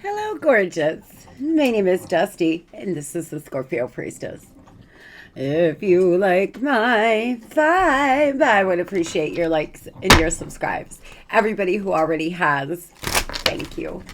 Hello, gorgeous. My name is Dusty, and this is the Scorpiopriestress. If you like my vibe, I would appreciate your likes and your subscribes. Everybody who already has, thank you.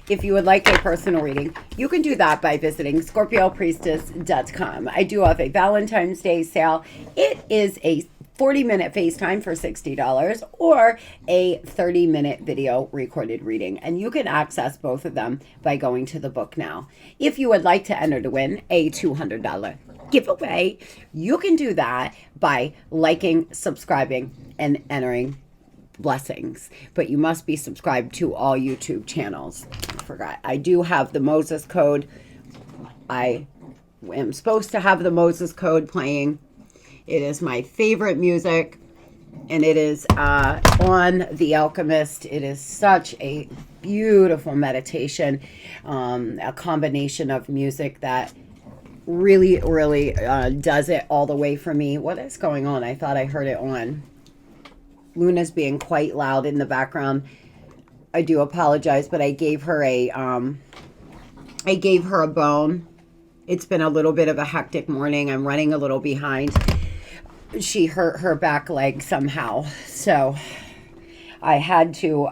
If you would like a personal reading, you can do that by visiting Scorpiopriestress.com. I do have a Valentine's Day sale. It is a 40-minute FaceTime for $60 or a 30-minute video recorded reading. And you can access both of them by going to the book now. If you would like to enter to win a $200 giveaway, you can do that by liking, subscribing, and entering blessings. But you must be subscribed to all YouTube channels. I forgot. I do have the Moses code. I am supposed to have the Moses code playing. It is my favorite music, and it is on The Alchemist. It is such a beautiful meditation, a combination of music that really, really does it all the way for me. What is going on? I thought I heard it on. Luna's being quite loud in the background. I do apologize, but I gave her a bone. It's been a little bit of a hectic morning. I'm running a little behind. She hurt her back leg somehow, so I had to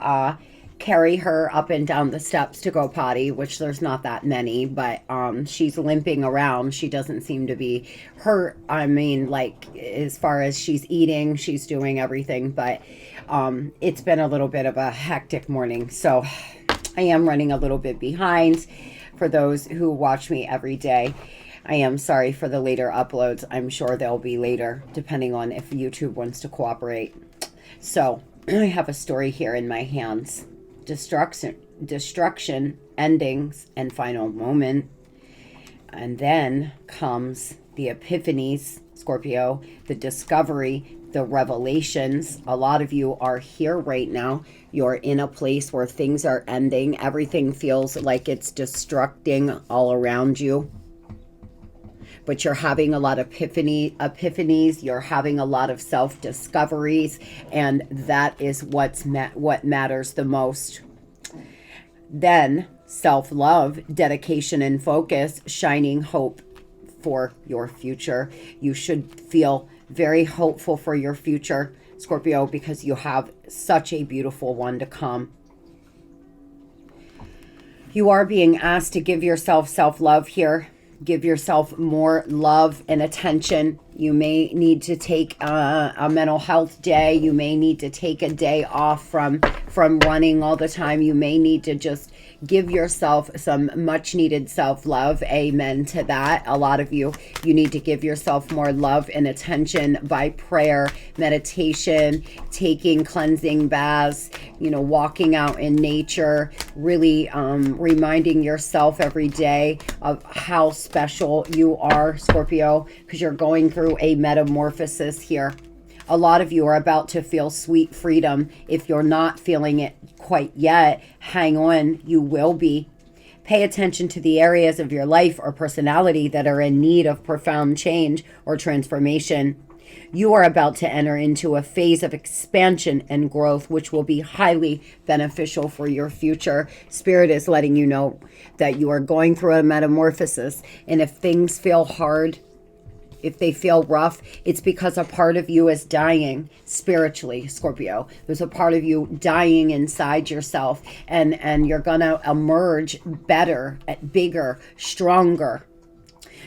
carry her up and down the steps to go potty, which there's not that many, but she's limping around. She doesn't seem to be hurt. I mean, like, as far as she's eating, she's doing everything, but it's been a little bit of a hectic morning, so I am running a little bit behind. For those who watch me every day, I am sorry for the later uploads. I'm sure they'll be later, depending on if YouTube wants to cooperate. So, I have a story here in my hands. Destruction, endings, and final moment. And then comes the epiphanies, Scorpio, the discovery, the revelations. A lot of you are here right now. You're in a place where things are ending. Everything feels like it's destructing all around you. But you're having a lot of epiphanies, you're having a lot of self-discoveries, and that is what matters the most. Then, self-love, dedication and focus, shining hope for your future. You should feel very hopeful for your future, Scorpio, because you have such a beautiful one to come. You are being asked to give yourself self-love here. Give yourself more love and attention. You may need to take a mental health day. You may need to take a day off from running all the time. You may need to just give yourself some much needed self-love. Amen to that. A lot of you need to give yourself more love and attention by prayer, meditation, taking cleansing baths, walking out in nature, really reminding yourself every day of how special you are, Scorpio, because you're going through a metamorphosis here. A lot of you are about to feel sweet freedom. If you're not feeling it quite yet, hang on, you will be. Pay attention to the areas of your life or personality that are in need of profound change or transformation. You are about to enter into a phase of expansion and growth, which will be highly beneficial for your future. Spirit is letting you know that you are going through a metamorphosis, and if things feel hard, if they feel rough, it's because a part of you is dying spiritually, Scorpio. There's a part of you dying inside yourself, and you're going to emerge better, bigger, stronger.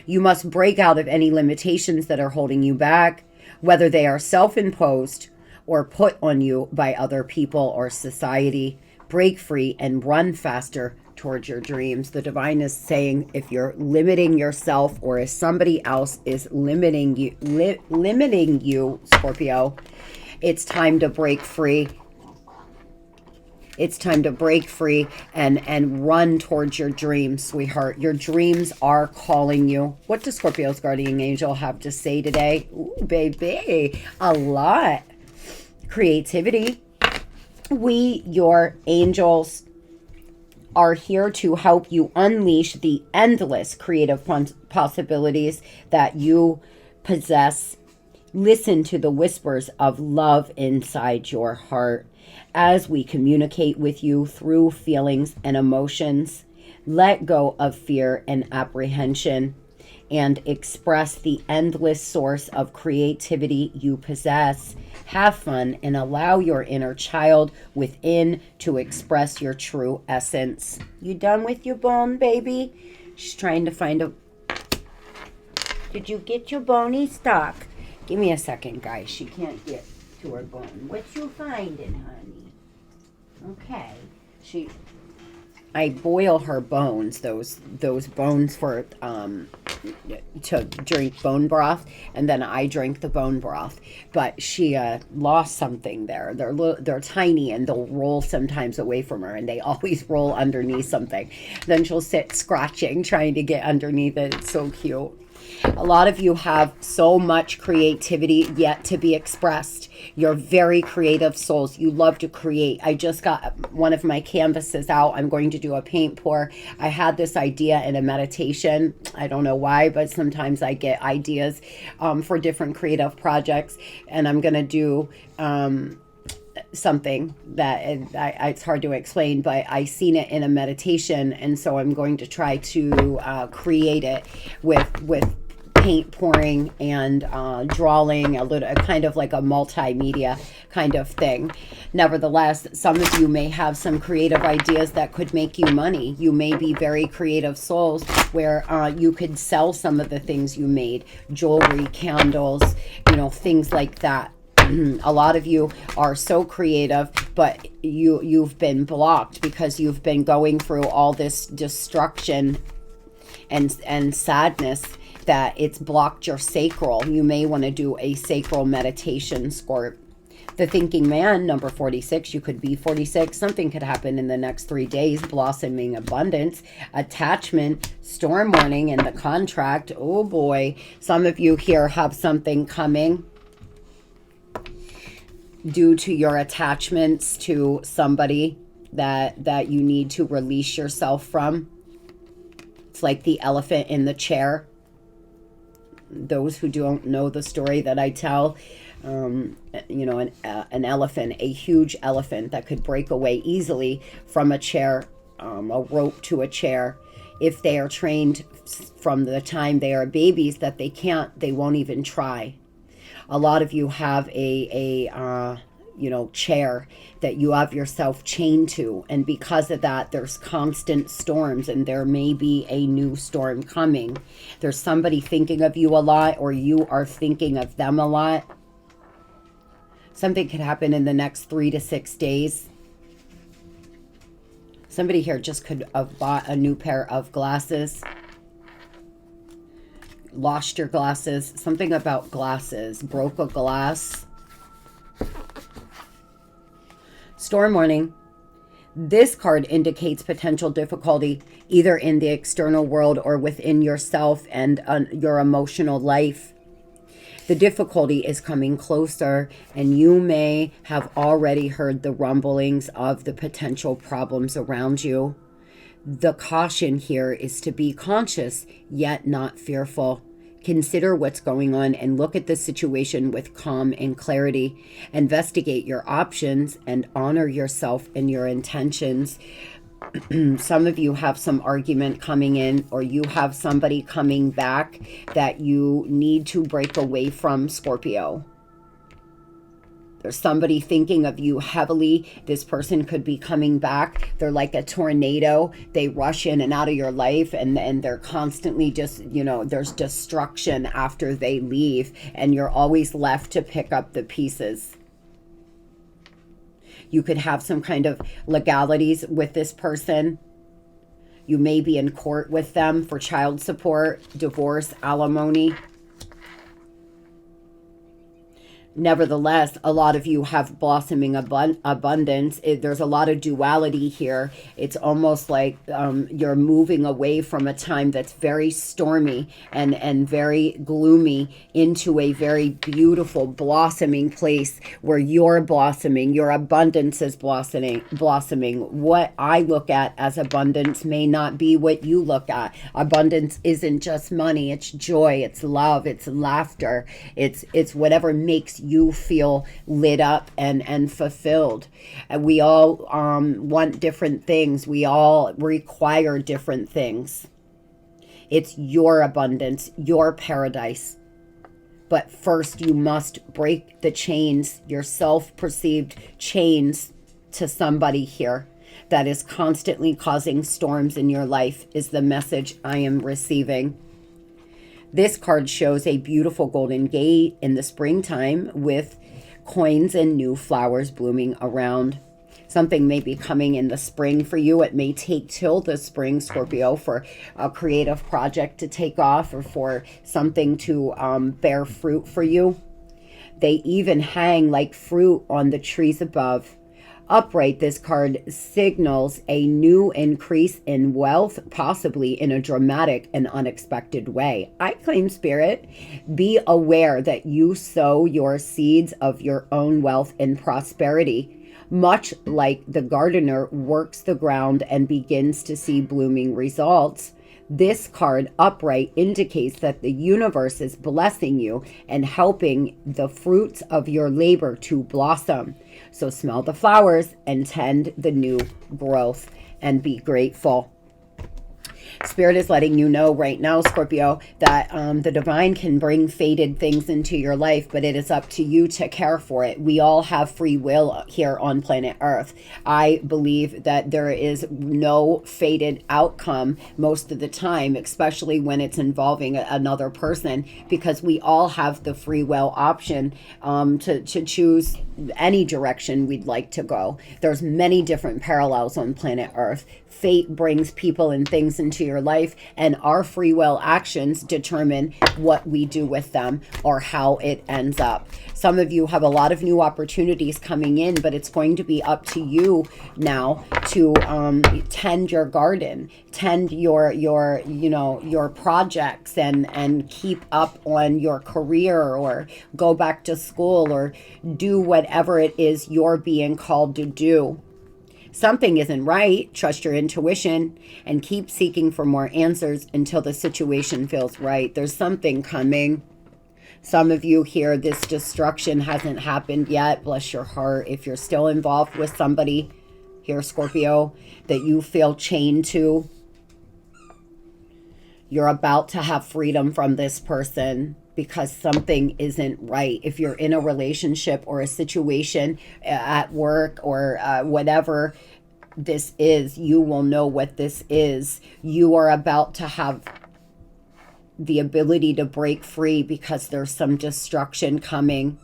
You must break out of any limitations that are holding you back, whether they are self-imposed or put on you by other people or society. Break free and run faster towards your dreams. The divine is saying, if you're limiting yourself, or if somebody else is limiting you, Scorpio, it's time to break free. It's time to break free and run towards your dreams, sweetheart. Your dreams are calling you. What does Scorpio's guardian angel have to say today? Ooh, baby, a lot. Creativity. We, your angels, are here to help you unleash the endless creative possibilities that you possess. Listen to the whispers of love inside your heart as we communicate with you through feelings and emotions. Let go of fear and apprehension and express the endless source of creativity you possess. Have fun and allow your inner child within to express your true essence. You done with your bone, baby? She's trying to find a... Did you get your bony stock? Give me a second, guys. She can't get to her bone. What you finding, honey? Okay. I boil her bones, those bones for to drink bone broth, and then I drink the bone broth. But she lost something there. They're tiny and they'll roll sometimes away from her, and they always roll underneath something. Then she'll sit scratching, trying to get underneath it. It's so cute. A lot of you have so much creativity yet to be expressed. You're very creative souls. You love to create. I just got one of my canvases out. I'm going to do a paint pour. I had this idea in a meditation. I don't know why, but sometimes I get ideas for different creative projects, and I'm going to do something that it's hard to explain, but I seen it in a meditation, and so I'm going to try to create it with paint pouring and drawing, a little kind of like a multimedia kind of thing. Nevertheless, some of you may have some creative ideas that could make you money. You may be very creative souls where you could sell some of the things you made, jewelry, candles, things like that. A lot of you are so creative, but you've been blocked because you've been going through all this destruction and sadness that it's blocked your sacral. You may want to do a sacral meditation, Scorp. The thinking man, number 46, you could be 46. Something could happen in the next 3 days. Blossoming abundance, attachment, storm warning in the contract. Oh boy, some of you here have something coming due to your attachments to somebody that you need to release yourself from. It's like the elephant in the chair. Those who don't know the story that I tell, an elephant, a huge elephant that could break away easily from a chair, a rope to a chair. If they are trained from the time they are babies that they won't even try. A lot of you have a chair that you have yourself chained to, and because of that there's constant storms, and there may be a new storm coming. There's somebody thinking of you a lot, or you are thinking of them a lot. Something could happen in the next 3 to 6 days. Somebody here just could have bought a new pair of glasses, lost your glasses, something about glasses, broke a glass. Storm warning. This card indicates potential difficulty either in the external world or within yourself and your emotional life. The difficulty is coming closer, and you may have already heard the rumblings of the potential problems around you. The caution here is to be conscious, yet not fearful. Consider what's going on and look at the situation with calm and clarity. Investigate your options and honor yourself and your intentions. Some of you have some argument coming in, or you have somebody coming back that you need to break away from, Scorpio. There's somebody thinking of you heavily. This person could be coming back. They're like a tornado. They rush in and out of your life, and they're constantly just, there's destruction after they leave, and you're always left to pick up the pieces. You could have some kind of legalities with this person. You may be in court with them for child support, divorce, alimony. Nevertheless, a lot of you have blossoming abundance. There's a lot of duality here. It's almost like you're moving away from a time that's very stormy and very gloomy into a very beautiful blossoming place where you're blossoming. Your abundance is blossoming. What I look at as abundance may not be what you look at. Abundance isn't just money. It's joy. It's love. It's laughter. It's whatever makes you feel lit up and fulfilled. And we all want different things. We all require different things. It's your abundance, your paradise. But first you must break the chains, your self-perceived chains to somebody here that is constantly causing storms in your life, is the message I am receiving. This card shows a beautiful golden gate in the springtime with coins and new flowers blooming around. Something may be coming in the spring for you. It may take till the spring, Scorpio, for a creative project to take off or for something to bear fruit for you. They even hang like fruit on the trees above. Upright, this card signals a new increase in wealth, possibly in a dramatic and unexpected way. I claim, Spirit, be aware that you sow your seeds of your own wealth and prosperity, much like the gardener works the ground and begins to see blooming results. This card, upright, indicates that the universe is blessing you and helping the fruits of your labor to blossom. So smell the flowers and tend the new growth and be grateful. Spirit is letting you know right now, Scorpio, that the divine can bring fated things into your life, but it is up to you to care for it. We all have free will here on planet Earth. I believe that there is no fated outcome most of the time, especially when it's involving another person, because we all have the free will option to choose any direction we'd like to go. There's many different parallels on planet Earth. Fate brings people and things into your life, and our free will actions determine what we do with them or how it ends up. Some of you have a lot of new opportunities coming in, but it's going to be up to you now to tend your garden, tend your projects, and keep up on your career, or go back to school, or do whatever it is you're being called to do. Something isn't right. Trust your intuition and keep seeking for more answers until the situation feels right. There's something coming. Some of you here, this destruction hasn't happened yet. Bless your heart. If you're still involved with somebody here, Scorpio, that you feel chained to, you're about to have freedom from this person, because something isn't right. If you're in a relationship or a situation at work or whatever this is, you will know what this is. You are about to have the ability to break free because there's some destruction coming.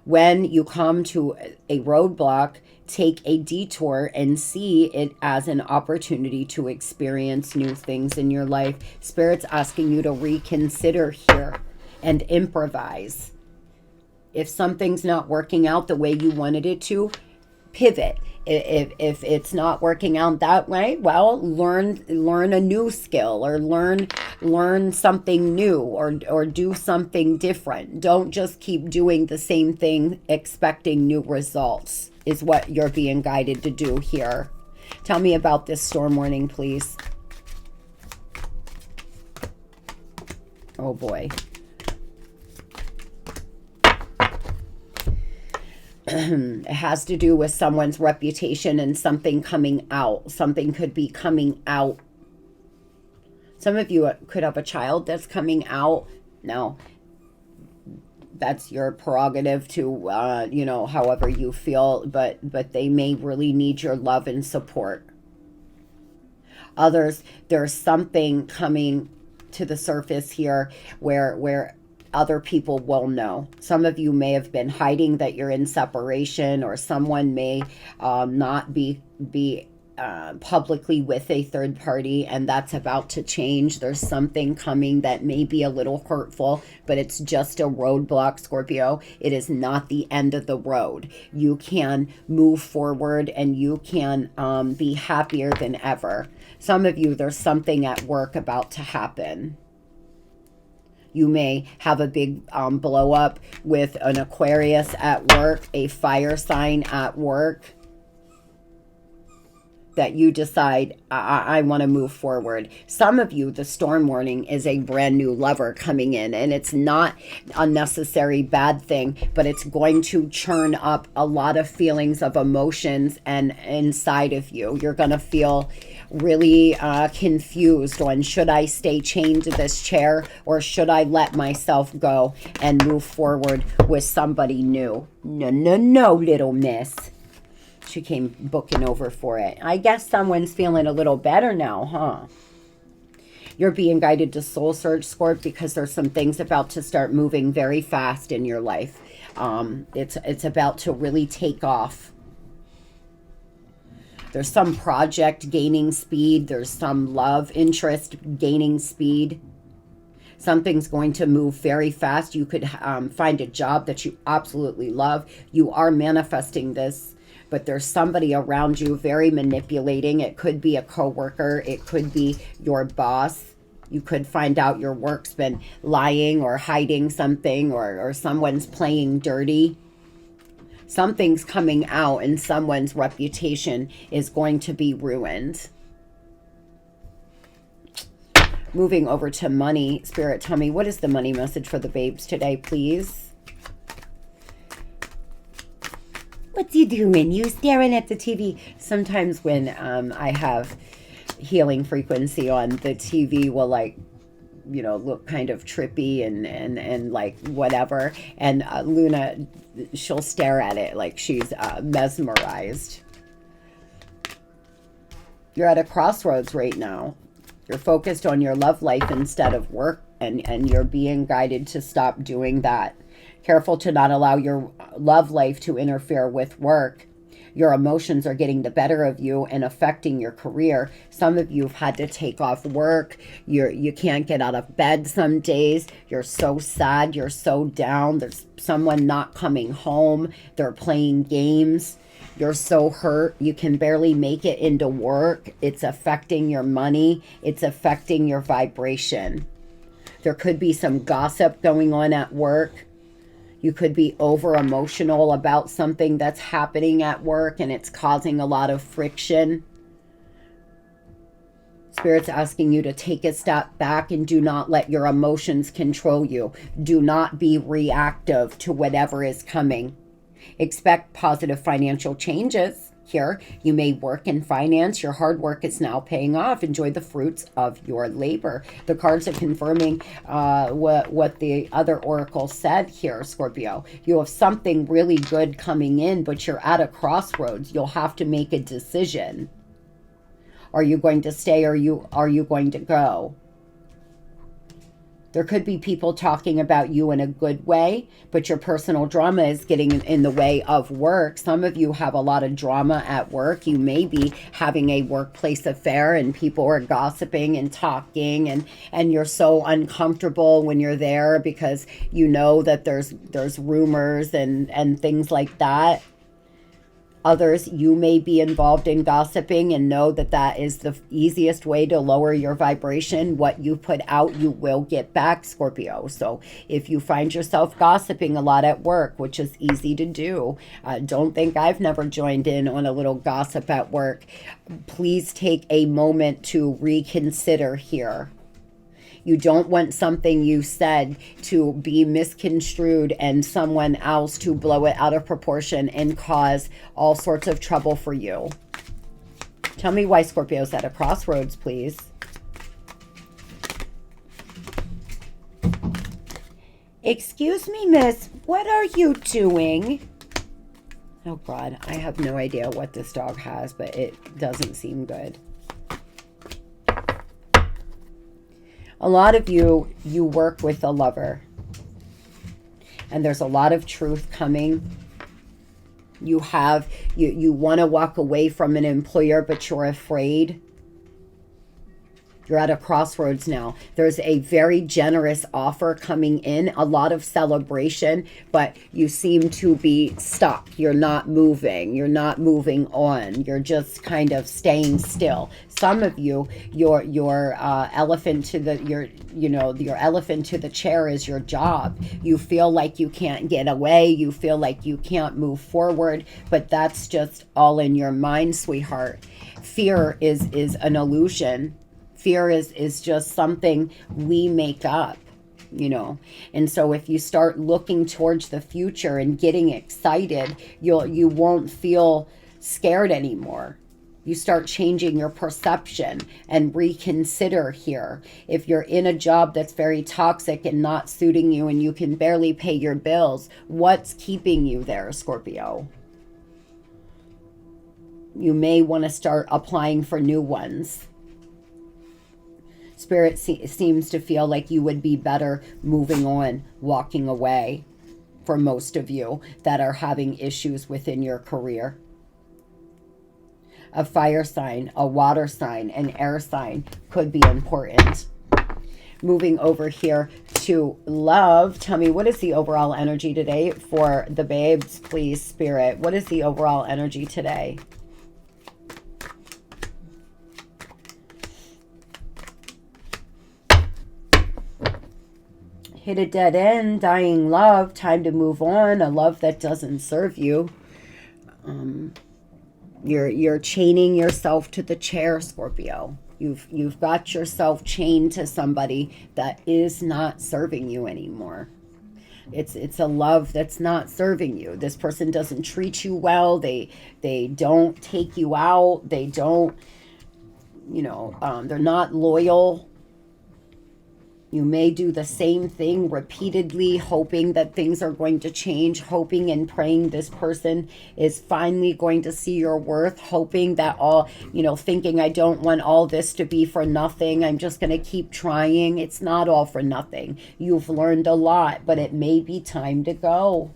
When you come to a roadblock, take a detour and see it as an opportunity to experience new things in your life. Spirit's asking you to reconsider here and improvise. If something's not working out the way you wanted it to, pivot. If it's not working out that way, well, learn a new skill, or learn something new, or do something different. Don't just keep doing the same thing expecting new results, is what you're being guided to do here. Tell me about this storm warning, please. Oh boy. It has to do with someone's reputation and something coming out. Something could be coming out. Some of you could have a child that's coming out. Now, that's your prerogative to, however you feel, but they may really need your love and support. Others, there's something coming to the surface here where other people will know. Some of you may have been hiding that you're in separation, or someone may not be publicly with a third party, and that's about to change. There's something coming that may be a little hurtful, but it's just a roadblock, Scorpio. It is not the end of the road. You can move forward and you can be happier than ever. Some of you, there's something at work about to happen. You may have a big blow up with an Aquarius at work, a fire sign at work. that you decide, I want to move forward. Some of you, the storm warning is a brand new lover coming in, and it's not a necessary bad thing, but it's going to churn up a lot of feelings of emotions and inside of you. You're going to feel really confused on, should I stay chained to this chair, or should I let myself go and move forward with somebody new? No, no, no, little miss. She came booking over for it. I guess someone's feeling a little better now, huh? You're being guided to soul search, Scorp, because there's some things about to start moving very fast in your life. It's about to really take off. There's some project gaining speed. There's some love interest gaining speed. Something's going to move very fast. You could find a job that you absolutely love. You are manifesting this, but there's somebody around you very manipulating. It could be a coworker. It could be your boss. You could find out your work's been lying or hiding something, or someone's playing dirty. Something's coming out and someone's reputation is going to be ruined. Moving over to money. Spirit, tell me, what is the money message for the babes today, please? What's you doing? You staring at the TV? Sometimes when I have healing frequency on, the TV will, like, you know, look kind of trippy and like whatever. And Luna, she'll stare at it like she's mesmerized. You're at a crossroads right now. You're focused on your love life instead of work, and you're being guided to stop doing that. Careful to not allow your love life to interfere with work. Your emotions are getting the better of you and affecting your career. Some of you have had to take off work. You can't get out of bed some days. You're so sad. You're so down. There's someone not coming home. They're playing games. You're so hurt. You can barely make it into work. It's affecting your money. It's affecting your vibration. There could be some gossip going on at work. You could be over emotional about something that's happening at work and it's causing a lot of friction. Spirit's asking you to take a step back and do not let your emotions control you. Do not be reactive to whatever is coming. Expect positive financial changes here. You may work in finance. Your hard work is now paying off. Enjoy the fruits of your labor. The cards are confirming what the other oracle said here, Scorpio. You have something really good coming in, but you're at a crossroads. You'll have to make a decision. Are you going to stay, or are you going to go? There could be people talking about you in a good way, but your personal drama is getting in the way of work. Some of you have a lot of drama at work. You may be having a workplace affair and people are gossiping and talking, and you're so uncomfortable when you're there because you know that there's rumors and things like that. Others, you may be involved in gossiping and know that that is the easiest way to lower your vibration. What you put out, you will get back, Scorpio. So if you find yourself gossiping a lot at work, which is easy to do, don't think I've never joined in on a little gossip at work. Please take a moment to reconsider here. You don't want something you said to be misconstrued and someone else to blow it out of proportion and cause all sorts of trouble for you. Tell me why Scorpio's at a crossroads, please. Excuse me, miss. What are you doing? Oh, God. I have no idea what this dog has, but it doesn't seem good. A lot of you work with a lover, and there's a lot of truth coming. You want to walk away from an employer, but you're afraid. You're at a crossroads now. There's a very generous offer coming in, a lot of celebration, but you seem to be stuck. You're not moving. You're not moving on. You're just kind of staying still. Some of you, your elephant to the your elephant to the chair is your job. You feel like you can't get away. You feel like you can't move forward, but that's just all in your mind, sweetheart. Fear is an illusion. Fear is just something we make up, you know. And so if you start looking towards the future and getting excited, you won't feel scared anymore. You start changing your perception and reconsider here. If you're in a job that's very toxic and not suiting you and you can barely pay your bills, what's keeping you there, Scorpio? You may want to start applying for new ones. Spirit seems to feel like you would be better moving on, walking away, for most of you that are having issues within your career. A fire sign, a water sign, an air sign could be important. Moving over here to love. Tell me, what is the overall energy today for the babes, please, Spirit? What is the overall energy today? Hit a dead end, dying love, time to move on, a love that doesn't serve you. You're chaining yourself to the chair, Scorpio. You've got yourself chained to somebody that is not serving you anymore. It's a love that's not serving you. This person doesn't treat you well. They don't take you out. They don't, they're not loyal. You may do the same thing repeatedly, hoping that things are going to change, hoping and praying this person is finally going to see your worth, hoping that thinking I don't want all this to be for nothing. I'm just going to keep trying. It's not all for nothing. You've learned a lot, but it may be time to go.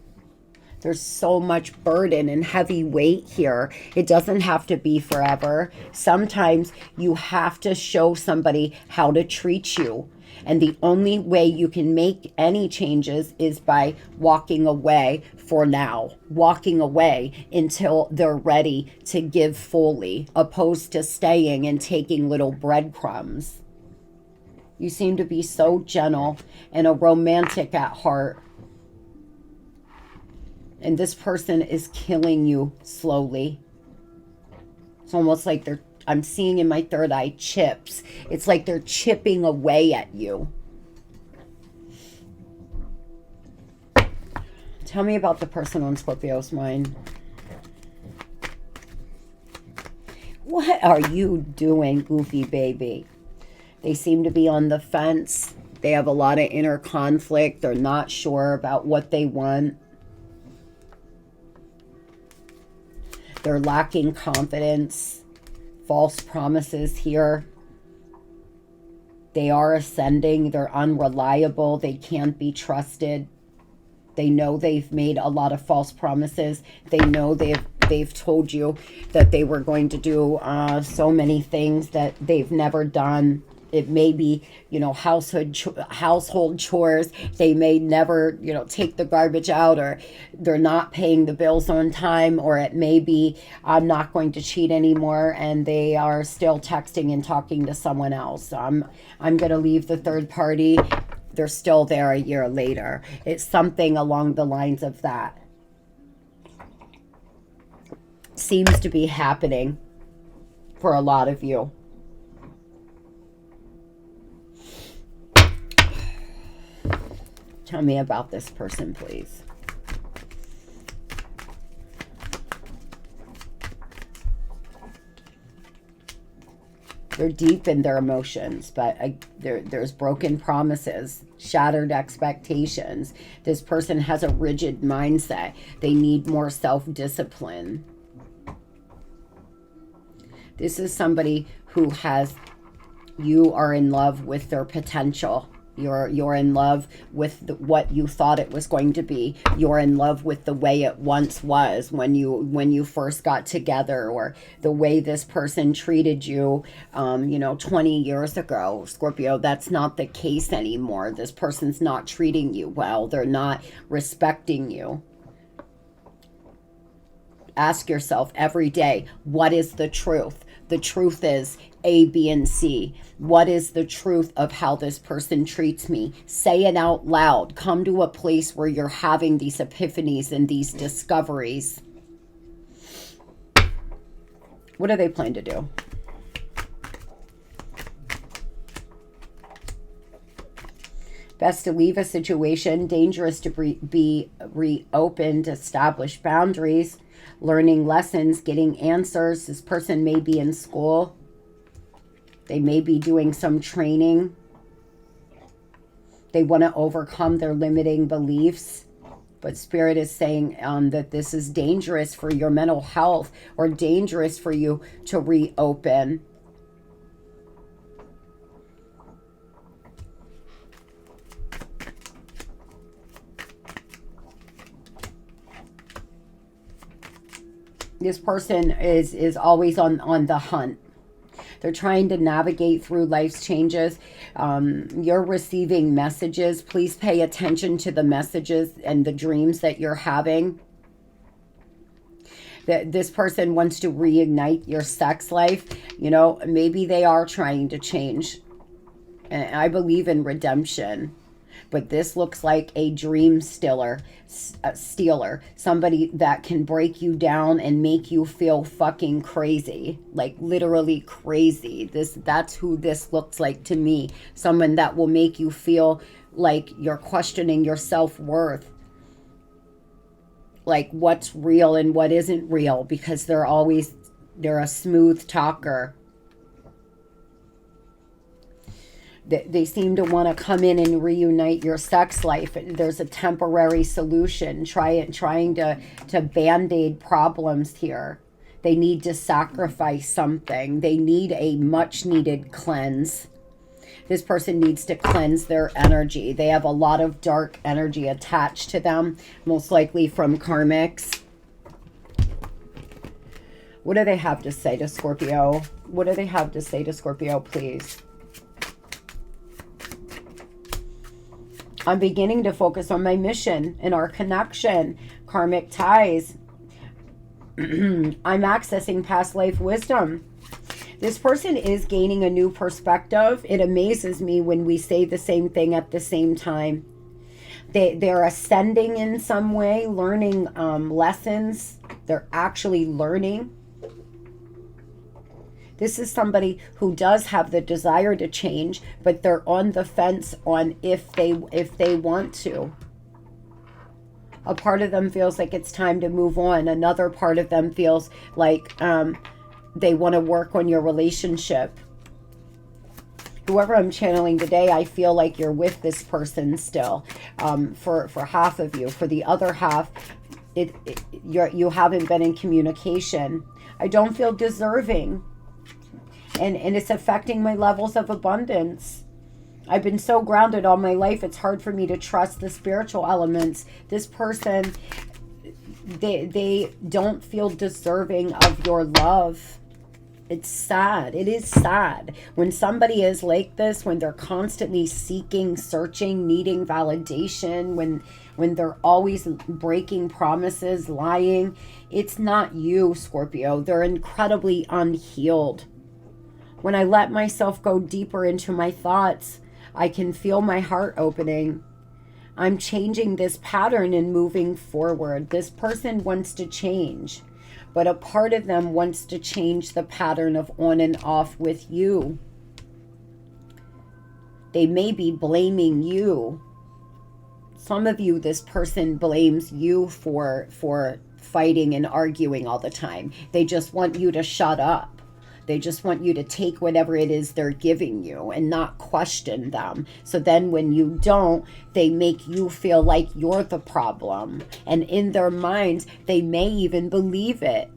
There's so much burden and heavy weight here. It doesn't have to be forever. Sometimes you have to show somebody how to treat you. And the only way you can make any changes is by walking away for now. Walking away until they're ready to give fully, opposed to staying and taking little breadcrumbs. You seem to be so gentle and a romantic at heart. And this person is killing you slowly. It's almost like I'm seeing in my third eye chips. It's like they're chipping away at you. Tell me about the person on Scorpio's mind. What are you doing, goofy baby? They seem to be on the fence. They have a lot of inner conflict. They're not sure about what they want. They're lacking confidence. False promises here. They are ascending. They're unreliable. They can't be trusted. They know they've made a lot of false promises. They know they've told you that they were going to do so many things that they've never done. It may be, household chores. They may never, take the garbage out, or they're not paying the bills on time, or it may be, I'm not going to cheat anymore, and they are still texting and talking to someone else. I'm going to leave the third party. They're still there a year later. It's something along the lines of that. Seems to be happening for a lot of you. Tell me about this person, please. They're deep in their emotions, but there's broken promises, shattered expectations. This person has a rigid mindset. They need more self-discipline. This is somebody who you are in love with their potential. You're in love with what you thought it was going to be. You're in love with the way it once was when you first got together, or the way this person treated you, 20 years ago. Scorpio, that's not the case anymore. This person's not treating you well. They're not respecting you. Ask yourself every day, what is the truth? The truth is A, B, and C. What is the truth of how this person treats me? Say it out loud. Come to a place where you're having these epiphanies and these discoveries. What do they plan to do? Best to leave a situation. Dangerous to be reopened. Establish boundaries. Learning lessons, getting answers. This person may be in school. They may be doing some training. They want to overcome their limiting beliefs. But Spirit is saying that this is dangerous for your mental health, or dangerous for you to reopen. This person is always on the hunt. They're trying to navigate through life's changes. You're receiving messages. Please pay attention to the messages and the dreams that you're having. That this person wants to reignite your sex life. Maybe they are trying to change. And I believe in redemption. But this looks like a dream stealer, somebody that can break you down and make you feel fucking crazy, like literally crazy. That's who this looks like to me. Someone that will make you feel like you're questioning your self-worth, like what's real and what isn't real, because they're a smooth talker. They seem to want to come in and reunite your sex life. There's a temporary solution, trying to band-aid problems here. They need to sacrifice something. They need a much-needed cleanse. This person needs to cleanse their energy. They have a lot of dark energy attached to them, most likely from karmics. What do they have to say to Scorpio? What do they have to say to Scorpio, please? I'm beginning to focus on my mission and our connection, karmic ties. I'm accessing past life wisdom. This person is gaining a new perspective. It amazes me when we say the same thing at the same time. They're ascending in some way, learning lessons. They're actually learning. This is somebody who does have the desire to change, but they're on the fence on if they want to. A part of them feels like it's time to move on. Another part of them feels like they want to work on your relationship. Whoever I'm channeling today, I feel like you're with this person still. For half of you. For the other half, you haven't been in communication. I don't feel deserving. And it's affecting my levels of abundance. I've been so grounded all my life, it's hard for me to trust the spiritual elements. This person, they don't feel deserving of your love. It's sad. It is sad. When somebody is like this, when they're constantly seeking, searching, needing validation, when they're always breaking promises, lying, it's not you, Scorpio. They're incredibly unhealed. When I let myself go deeper into my thoughts, I can feel my heart opening. I'm changing this pattern and moving forward. This person wants to change, but a part of them wants to change the pattern of on and off with you. They may be blaming you. Some of you, this person blames you for fighting and arguing all the time. They just want you to shut up. They just want you to take whatever it is they're giving you and not question them. So then when you don't, they make you feel like you're the problem. And in their minds, they may even believe it.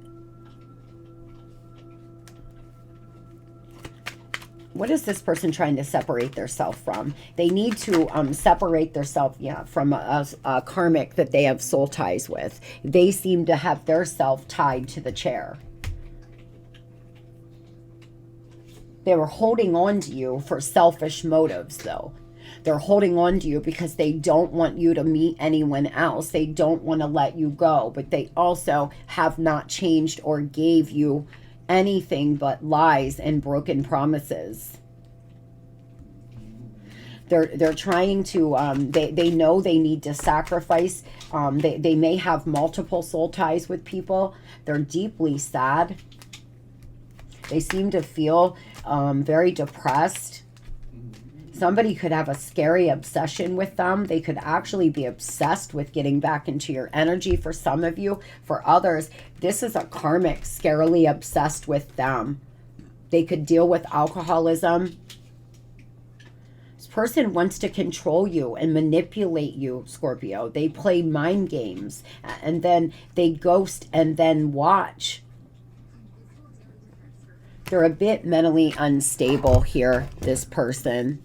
What is this person trying to separate themselves from? They need to separate themselves, from a karmic that they have soul ties with. They seem to have their self tied to the chair. They were holding on to you for selfish motives, though. They're holding on to you because they don't want you to meet anyone else. They don't want to let you go, but they also have not changed or gave you anything but lies and broken promises. They're trying to, they know they need to sacrifice. They may have multiple soul ties with people. They're deeply sad. They seem to feel very depressed. Somebody could have a scary obsession with them. They could actually be obsessed with getting back into your energy for some of you. For others, this is a karmic scarily obsessed with them. They could deal with alcoholism. This person wants to control you and manipulate you, Scorpio. They play mind games and then they ghost and then watch. They're a bit mentally unstable here, this person.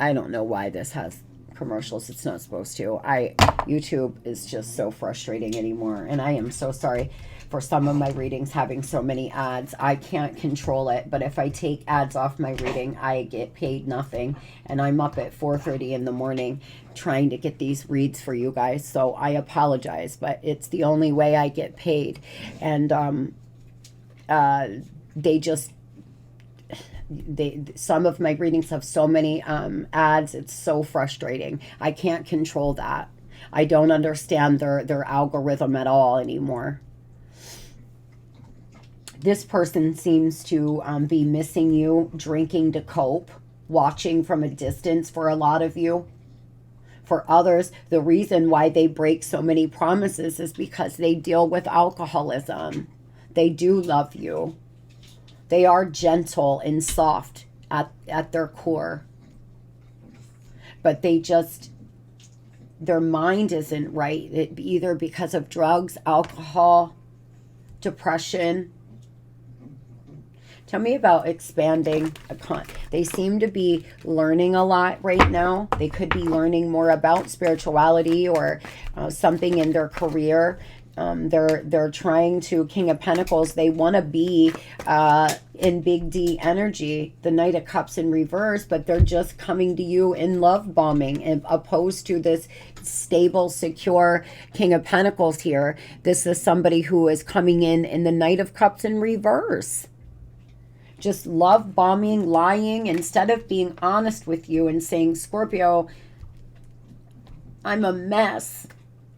I don't know why this has commercials. It's not supposed to. YouTube is just so frustrating anymore. And I am so sorry for some of my readings having so many ads. I can't control it. But if I take ads off my reading, I get paid nothing. And I'm up at 4:30 in the morning trying to get these reads for you guys. So I apologize. But it's the only way I get paid. And some of my readings have so many ads. It's so frustrating. I can't control that. I don't understand their algorithm at all anymore. This person seems to be missing you, drinking to cope, watching from a distance for a lot of you. For others, the reason why they break so many promises is because they deal with alcoholism. They do love you. They are gentle and soft at their core. But their mind isn't right. Either because of drugs, alcohol, depression. Tell me about expanding. They seem to be learning a lot right now. They could be learning more about spirituality or something in their career. They're trying to, King of Pentacles, they want to be in big D energy, the Knight of Cups in reverse, but they're just coming to you in love bombing, and opposed to this stable, secure King of Pentacles here. This is somebody who is coming in the Knight of Cups in reverse. Just love bombing, lying, instead of being honest with you and saying, Scorpio, I'm a mess.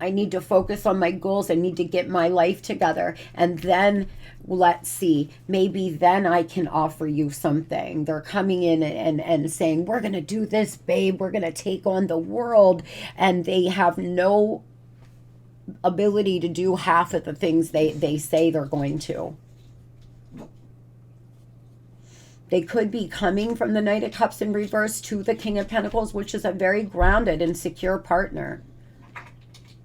I need to focus on my goals. I need to get my life together. And then let's see, maybe then I can offer you something. They're coming in and saying, we're going to do this, babe. We're going to take on the world. And they have no ability to do half of the things they say they're going to. They could be coming from the Knight of Cups in reverse to the King of Pentacles, which is a very grounded and secure partner.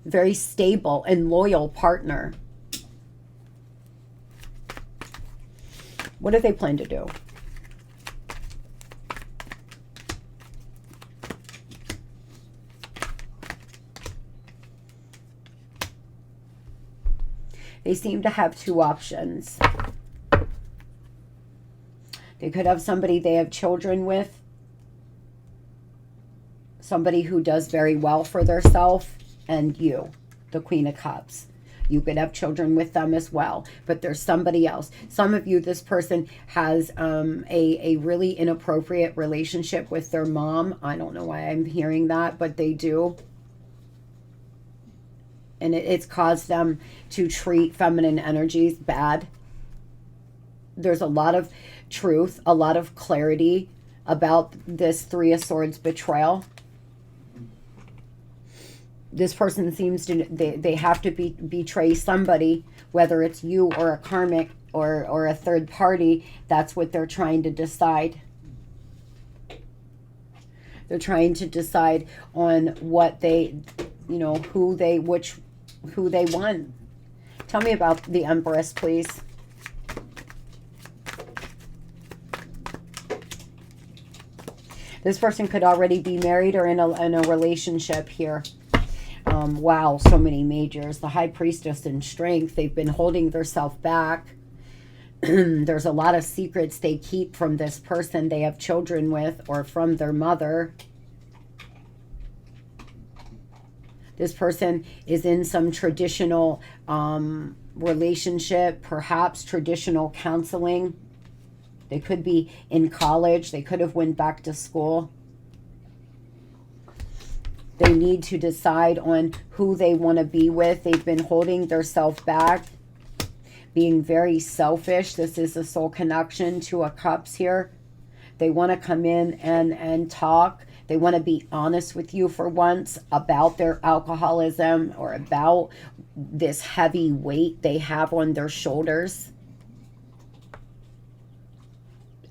Very stable and loyal partner. What do they plan to do? They seem to have two options. They could have somebody they have children with. Somebody who does very well for themselves. And you, the Queen of Cups. You could have children with them as well. But there's somebody else. Some of you, this person has a really inappropriate relationship with their mom. I don't know why I'm hearing that, but they do. And it's caused them to treat feminine energies bad. There's a lot of truth, a lot of clarity about this Three of Swords betrayal. This person seems to, they have to betray somebody, whether it's you or a karmic or a third party. That's what they're trying to decide. They're trying to decide on what they, who they want. Tell me about the Empress, please. This person could already be married or in a relationship here. Wow, so many majors. The High Priestess in Strength. They've been holding themselves back. There's a lot of secrets they keep from this person they have children with or from their mother. This person is in some traditional relationship, perhaps traditional counseling. They could be in college. They could have went back to school. They need to decide on who they want to be with. They've been holding themselves back, being very selfish. This is a soul connection, Two of Cups here. They want to come in and talk. They want to be honest with you for once about their alcoholism or about this heavy weight they have on their shoulders.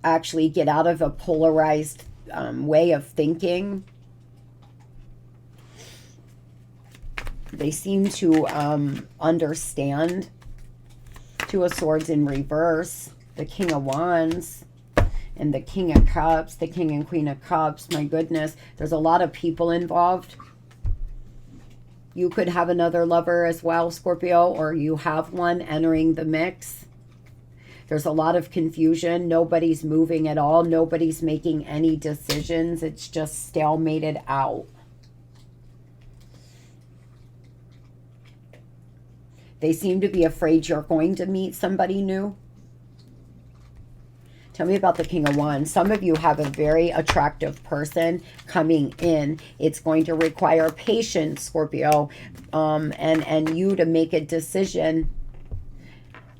Actually get out of a polarized way of thinking. They seem to understand. Two of Swords in reverse, the King of Wands, and the King of Cups, the King and Queen of Cups. My goodness, there's a lot of people involved. You could have another lover as well, Scorpio, or you have one entering the mix. There's a lot of confusion. Nobody's moving at all. Nobody's making any decisions. It's just stalemated out. They seem to be afraid you're going to meet somebody new. Tell me about the King of Wands. Some of you have a very attractive person coming in. It's going to require patience, Scorpio, and you to make a decision.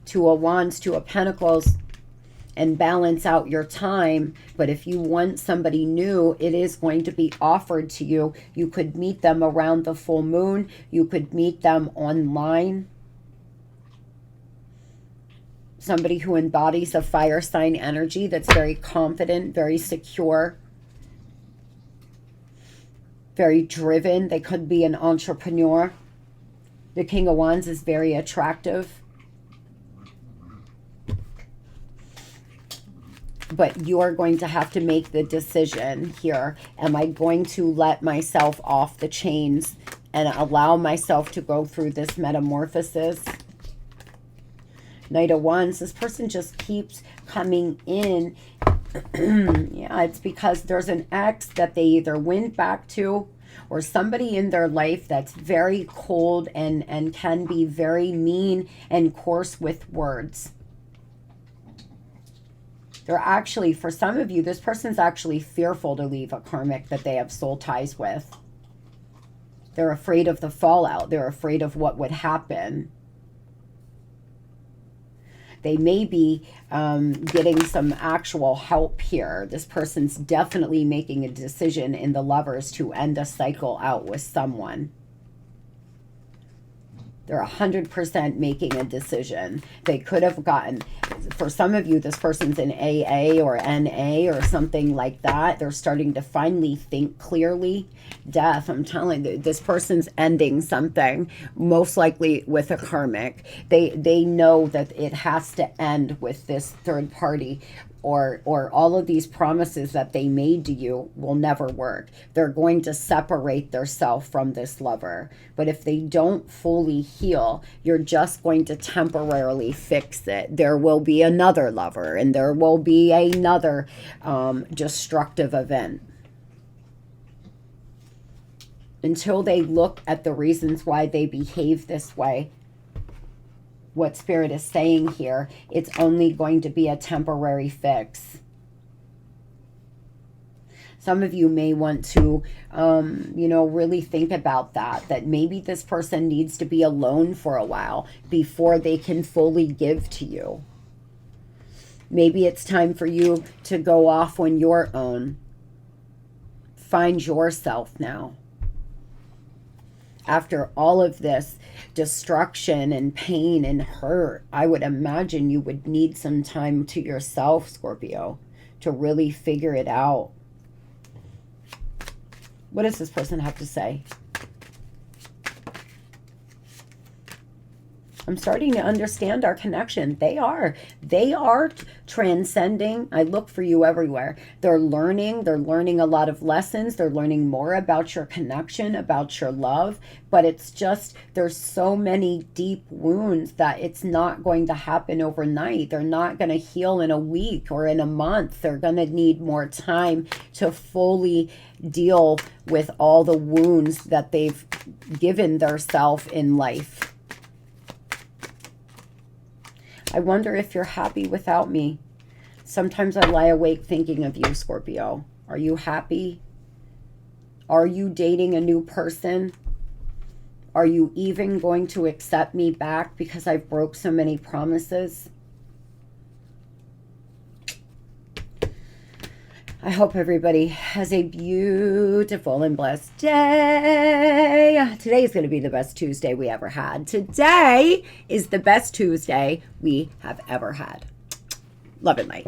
Two of Wands, Two of Pentacles, and balance out your time. But if you want somebody new, it is going to be offered to you. You could meet them around the full moon. You could meet them online. Somebody who embodies a fire sign energy that's very confident, very secure, very driven. They could be an entrepreneur. The King of Wands is very attractive. But you are going to have to make the decision here. Am I going to let myself off the chains and allow myself to go through this metamorphosis? Knight of Wands, this person just keeps coming in. Yeah, it's because there's an ex that they either went back to or somebody in their life that's very cold and can be very mean and coarse with words. They're actually, for some of you, this person's actually fearful to leave a karmic that they have soul ties with. They're afraid of the fallout. They're afraid of what would happen. They may be getting some actual help here. This person's definitely making a decision in the Lovers to end a cycle out with someone. They're 100% making a decision. They could have gotten, for some of you, this person's in AA or NA or something like that. They're starting to finally think clearly. Death, I'm telling you, this person's ending something, most likely with a karmic. They know that it has to end with this third party, or all of these promises that they made to you will never work. They're going to separate themselves from this lover. But if they don't fully heal, you're just going to temporarily fix it. There will be another lover, and there will be another destructive event. Until they look at the reasons why they behave this way, what Spirit is saying here, it's only going to be a temporary fix. Some of you may want to, really think about that maybe this person needs to be alone for a while before they can fully give to you. Maybe it's time for you to go off on your own. Find yourself now. After all of this destruction and pain and hurt, I would imagine you would need some time to yourself, Scorpio, to really figure it out. What does this person have to say? I'm starting to understand our connection. They are transcending. I look for you everywhere. They're learning a lot of lessons. They're learning more about your connection, about your love. But it's just, there's so many deep wounds that it's not going to happen overnight. They're not going to heal in a week or in a month. They're going to need more time to fully deal with all the wounds that they've given themselves in life. I wonder if you're happy without me. Sometimes I lie awake thinking of you, Scorpio. Are you happy? Are you dating a new person? Are you even going to accept me back because I've broke so many promises? I hope everybody has a beautiful and blessed day. Today is going to be the best Tuesday we ever had. Today is the best Tuesday we have ever had. Love and light.